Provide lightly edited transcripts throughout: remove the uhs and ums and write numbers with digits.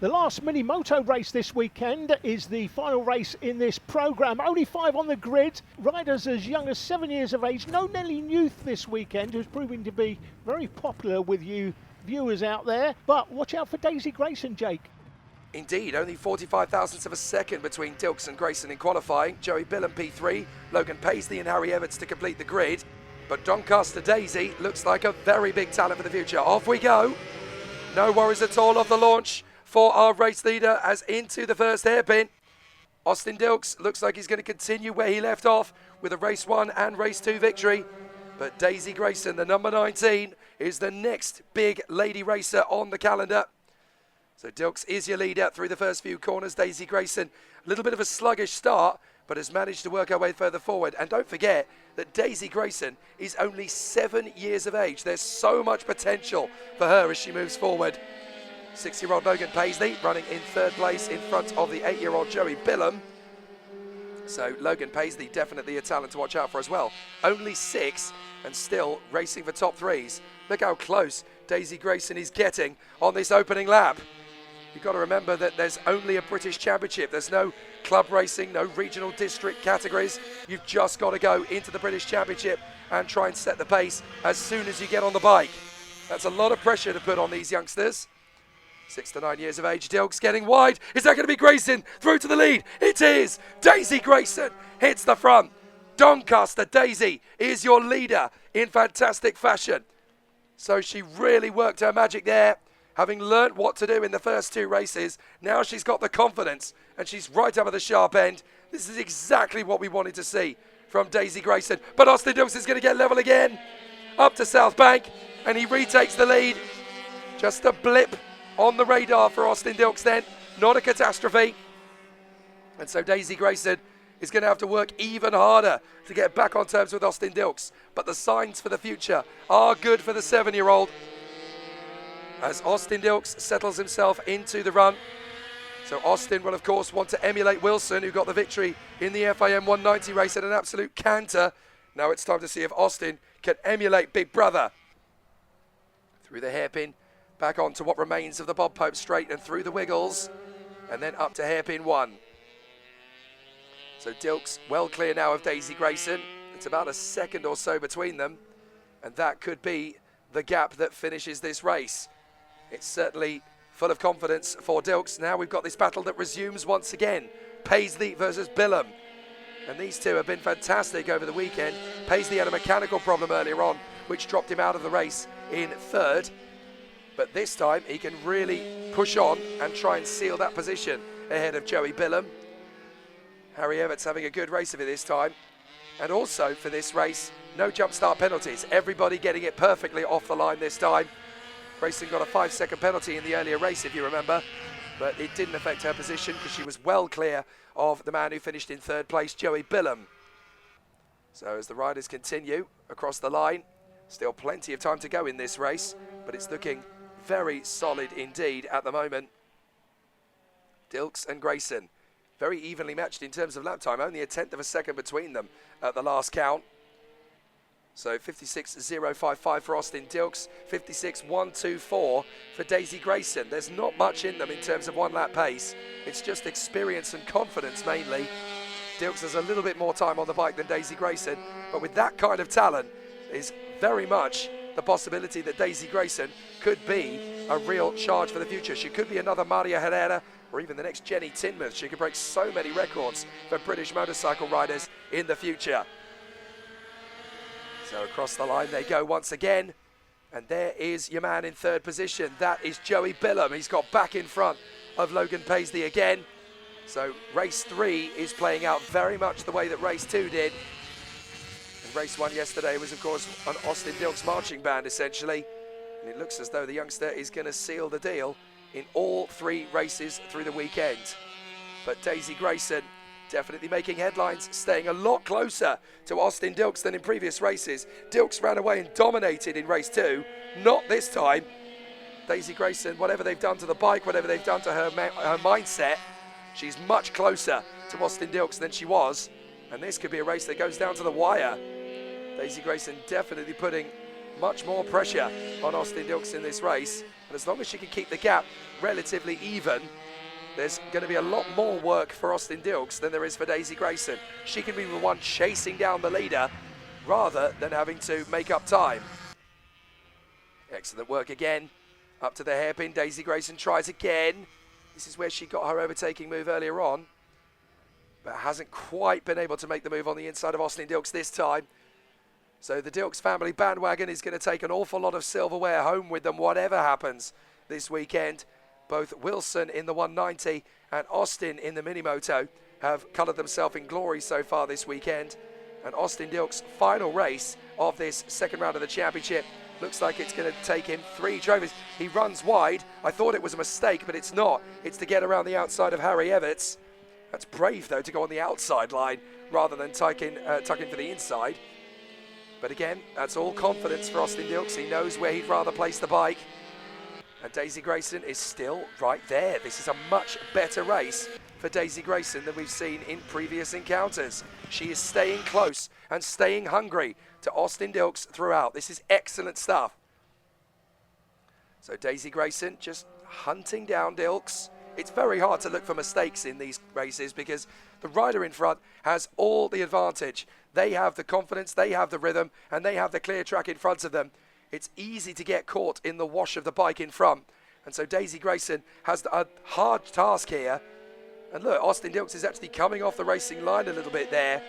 The last Minimoto race this weekend is the final race in this programme. Only 5 on the grid. Riders as young as 7 years of age. No Nellie Newth this weekend, who's proving to be very popular with you viewers out there. But watch out for Daisy Grayson, Jake. Indeed, only 45 thousandths of a second between Dilks and Grayson in qualifying. Joey Billum P3, Logan Paisley and Harry Everts to complete the grid. But Doncaster Daisy looks like a very big talent for the future. Off we go. No worries at all off the launch for our race leader as into the first hairpin. Austin Dilks looks like he's going to continue where he left off with a race 1 and race 2 victory. But Daisy Grayson, the number 19, is the next big lady racer on the calendar. So Dilks is your leader through the first few corners. Daisy Grayson, a little bit of a sluggish start, but has managed to work her way further forward. And don't forget that Daisy Grayson is only 7 years of age. There's so much potential for her as she moves forward. 6-year-old Logan Paisley running in 3rd place in front of the 8-year-old Joey Billum. So Logan Paisley definitely a talent to watch out for as well. Only 6 and still racing for top 3s. Look how close Daisy Grayson is getting on this opening lap. You've got to remember that there's only a British Championship. There's no club racing, no regional district categories. You've just got to go into the British Championship and try and set the pace as soon as you get on the bike. That's a lot of pressure to put on these youngsters. 6 to 9 years of age, Dilks getting wide. Is that going to be Grayson through to the lead? It is. Daisy Grayson hits the front. Doncaster Daisy is your leader in fantastic fashion. So she really worked her magic there. Having learnt what to do in the first 2 races, now she's got the confidence and she's right up at the sharp end. This is exactly what we wanted to see from Daisy Grayson. But Austin Dilks is going to get level again. Up to South Bank and he retakes the lead. Just a blip on the radar for Austin Dilks then. Not a catastrophe. And so Daisy Grayson is going to have to work even harder to get back on terms with Austin Dilks. But the signs for the future are good for the 7-year-old. As Austin Dilks settles himself into the run. So Austin will of course want to emulate Wilson, who got the victory in the FIM 190 race at an absolute canter. Now it's time to see if Austin can emulate Big Brother. Through the hairpin, back onto what remains of the Bob Pope straight and through the wiggles. And then up to hairpin 1. So Dilks well clear now of Daisy Grayson. It's about a second or so between them. And that could be the gap that finishes this race. It's certainly full of confidence for Dilks. Now we've got this battle that resumes once again. Paisley versus Billum. And these two have been fantastic over the weekend. Paisley had a mechanical problem earlier on, which dropped him out of the race in 3rd. But this time he can really push on and try and seal that position ahead of Joey Billum. Harry Everts having a good race of it this time. And also for this race, no jump start penalties. Everybody getting it perfectly off the line this time. Grayson got a 5-second penalty in the earlier race, if you remember, but it didn't affect her position because she was well clear of the man who finished in 3rd place, Joey Billum. So as the riders continue across the line, still plenty of time to go in this race, but it's looking very solid indeed at the moment. Dilks and Grayson, very evenly matched in terms of lap time, only a 1/10 of a second between them at the last count. So 56.055 for Austin Dilks, 56.124 for Daisy Grayson. There's not much in them in terms of 1 lap pace. It's just experience and confidence mainly. Dilks has a little bit more time on the bike than Daisy Grayson, but with that kind of talent, is very much the possibility that Daisy Grayson could be a real charge for the future. She could be another Maria Herrera or even the next Jenny Tinmouth. She could break so many records for British motorcycle riders in the future. So across the line they go once again. And there is your man in 3rd position. That is Joey Billum. He's got back in front of Logan Paisley again. So race 3 is playing out very much the way that race 2 did. And race 1 yesterday was of course an Austin Dilks marching band essentially. And it looks as though the youngster is going to seal the deal in all 3 races through the weekend. But Daisy Grayson definitely making headlines, staying a lot closer to Austin Dilks than in previous races. Dilks ran away and dominated in race 2. Not this time. Daisy Grayson, whatever they've done to the bike, whatever they've done to her mindset, she's much closer to Austin Dilks than she was. And this could be a race that goes down to the wire. Daisy Grayson definitely putting much more pressure on Austin Dilks in this race. And as long as she can keep the gap relatively even, there's going to be a lot more work for Austin Dilks than there is for Daisy Grayson. She can be the one chasing down the leader rather than having to make up time. Excellent work again. Up to the hairpin, Daisy Grayson tries again. This is where she got her overtaking move earlier on, but hasn't quite been able to make the move on the inside of Austin Dilks this time. So the Dilks family bandwagon is going to take an awful lot of silverware home with them, whatever happens this weekend. Both Wilson in the 190 and Austin in the Minimoto have coloured themselves in glory so far this weekend. And Austin Dilks' final race of this second round of the championship looks like it's going to take him 3 trophies. He runs wide. I thought it was a mistake, but it's not. It's to get around the outside of Harry Everts. That's brave, though, to go on the outside line rather than tuck in for the inside. But again, that's all confidence for Austin Dilks. He knows where he'd rather place the bike. And Daisy Grayson is still right there. This is a much better race for Daisy Grayson than we've seen in previous encounters. She is staying close and staying hungry to Austin Dilks throughout. This is excellent stuff. So Daisy Grayson just hunting down Dilks. It's very hard to look for mistakes in these races because the rider in front has all the advantage. They have the confidence, they have the rhythm, and they have the clear track in front of them. It's easy to get caught in the wash of the bike in front. And so Daisy Grayson has a hard task here. And look, Austin Dilks is actually coming off the racing line a little bit there,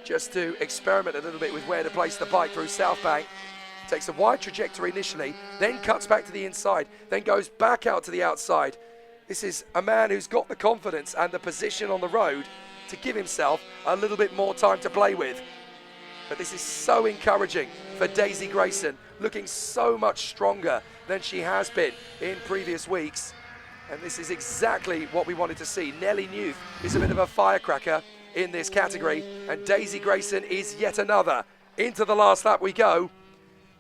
just to experiment a little bit with where to place the bike through South Bank. Takes a wide trajectory initially, then cuts back to the inside, then goes back out to the outside. This is a man who's got the confidence and the position on the road to give himself a little bit more time to play with. But this is so encouraging for Daisy Grayson, looking so much stronger than she has been in previous weeks. And this is exactly what we wanted to see. Nellie Newth is a bit of a firecracker in this category, and Daisy Grayson is yet another. Into the last lap we go.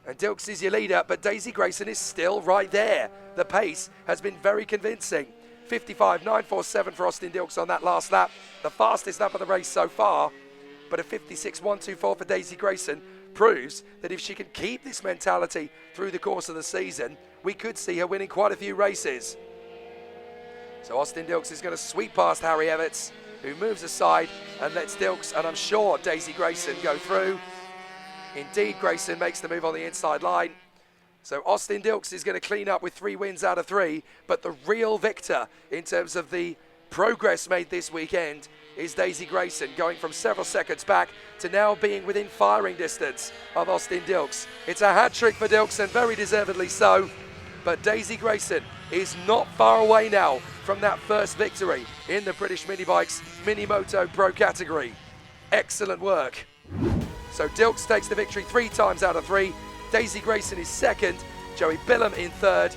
And Dilks is your leader, but Daisy Grayson is still right there. The pace has been very convincing. 55.947 for Austin Dilks on that last lap. The fastest lap of the race so far. But a 56.124 for Daisy Grayson proves that if she can keep this mentality through the course of the season, we could see her winning quite a few races. So Austin Dilks is going to sweep past Harry Everts, who moves aside and lets Dilks, and I'm sure Daisy Grayson, go through. Indeed, Grayson makes the move on the inside line. So Austin Dilks is going to clean up with 3 wins out of 3, but the real victor in terms of the progress made this weekend is Daisy Grayson, going from several seconds back to now being within firing distance of Austin Dilks. It's a hat-trick for Dilks, and very deservedly so, but Daisy Grayson is not far away now from that first victory in the British Minibikes Minimoto Pro category. Excellent work. So Dilks takes the victory 3 times out of 3. Daisy Grayson is second, Joey Billam in third,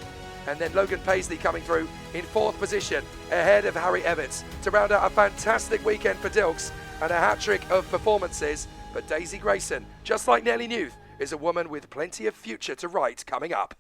and then Logan Paisley coming through in 4th position ahead of Harry Everts to round out a fantastic weekend for Dilks and a hat-trick of performances. But Daisy Grayson, just like Nellie Newth, is a woman with plenty of future to write coming up.